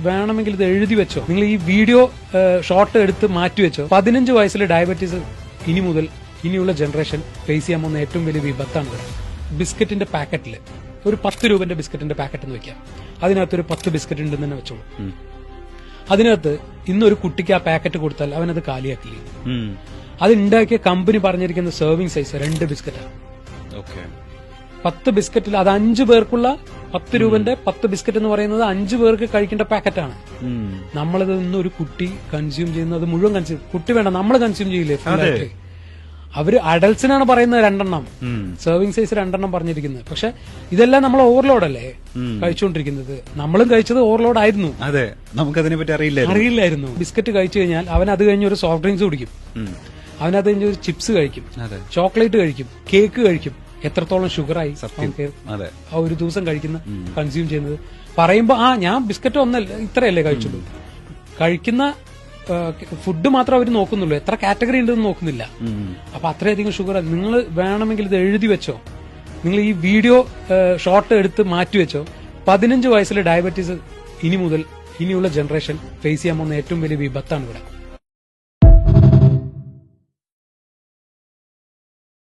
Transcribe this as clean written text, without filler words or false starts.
വേണമെങ്കിൽ ഇത് എഴുതി വെച്ചോ, നിങ്ങൾ ഈ വീഡിയോ ഷോർട്ട് എടുത്ത് മാറ്റിവെച്ചോ. 15 വയസ്സിൽ ഡയബറ്റീസ് ഇനി മുതൽ ഇനിയുള്ള ജനറേഷൻ ഫേസ് ചെയ്യാൻ പോകുന്ന ഏറ്റവും വലിയ വിപത്താണ്. ബിസ്ക്കറ്റിന്റെ പാക്കറ്റിൽ ഒരു 10 രൂപന്റെ ബിസ്ക്കറ്റിന്റെ പാക്കറ്റ് എന്ന് വെക്കാം, അതിനകത്ത് ഒരു 10 ബിസ്ക്കറ്റ് ഉണ്ടെന്ന് തന്നെ വെച്ചോളൂ. അതിനകത്ത് ഇന്നൊരു കുട്ടിക്ക് ആ പാക്കറ്റ് കൊടുത്താൽ അവനത് കാലിയാക്കില്ല. അത് ഉണ്ടാക്കിയ കമ്പനി പറഞ്ഞിരിക്കുന്ന സെർവിംഗ് സൈസ് 2 ബിസ്ക്കറ്റാണ്. 10 ബിസ്ക്കറ്റിൽ അത് 5 പേർക്കുള്ള 10 രൂപന്റെ 10 ബിസ്ക്കറ്റ് എന്ന് പറയുന്നത് 5 പേർക്ക് കഴിക്കേണ്ട പാക്കറ്റാണ്. നമ്മളിത് ഇന്നൊരു കുട്ടി കൺസ്യൂം ചെയ്യുന്നത് മുഴുവൻ കൺസ്യൂം, കുട്ടി വേണ്ട നമ്മൾ കൺസ്യൂം ചെയ്യില്ലേ. അവര് അഡൽസിനാണ് പറയുന്നത് 2 സെർവിംഗ് സൈസ് 2 പറഞ്ഞിരിക്കുന്നത്. പക്ഷെ ഇതെല്ലാം നമ്മൾ ഓവർലോഡ് അല്ലേ കഴിച്ചുകൊണ്ടിരിക്കുന്നത്. നമ്മളും കഴിച്ചത് ഓവർലോഡ് ആയിരുന്നു. അതെ, നമുക്കതിനെ പറ്റി അറിയില്ലായിരുന്നു. ബിസ്ക്കറ്റ് കഴിച്ചു കഴിഞ്ഞാൽ അവൻ അത് കഴിഞ്ഞ് ഒരു സോഫ്റ്റ് ഡ്രിങ്ക്സ് കുടിക്കും, അവനത് കഴിഞ്ഞ് ഒരു ചിപ്സ് കഴിക്കും, ചോക്ലേറ്റ് കഴിക്കും, കേക്ക് കഴിക്കും. എത്രത്തോളം ഷുഗറായി ആ ഒരു ദിവസം കഴിക്കുന്ന കൺസ്യൂം ചെയ്യുന്നത്. പറയുമ്പോ ഞാൻ ബിസ്ക്കറ്റ് ഒന്നല്ല ഇത്രയല്ലേ കഴിച്ചുള്ളൂ. കഴിക്കുന്ന ഫുഡ് മാത്രം അവർ നോക്കുന്നുള്ളൂ, എത്ര കാറ്റഗറി ഉണ്ടെന്ന് നോക്കുന്നില്ല. അപ്പൊ അത്രയധികം ഷുഗർ. നിങ്ങൾ വേണമെങ്കിൽ ഇത് എഴുതി വെച്ചോ, നിങ്ങൾ ഈ വീഡിയോ ഷോർട്ട് എടുത്ത് മാറ്റിവെച്ചോ. 15 വയസ്സിൽ ഡയബറ്റീസ് ഇനി മുതൽ ഇനിയുള്ള ജനറേഷൻ ഫേസ് ചെയ്യാൻ പോകുന്ന ഏറ്റവും വലിയ വിപത്താണ് ഇവിടെ.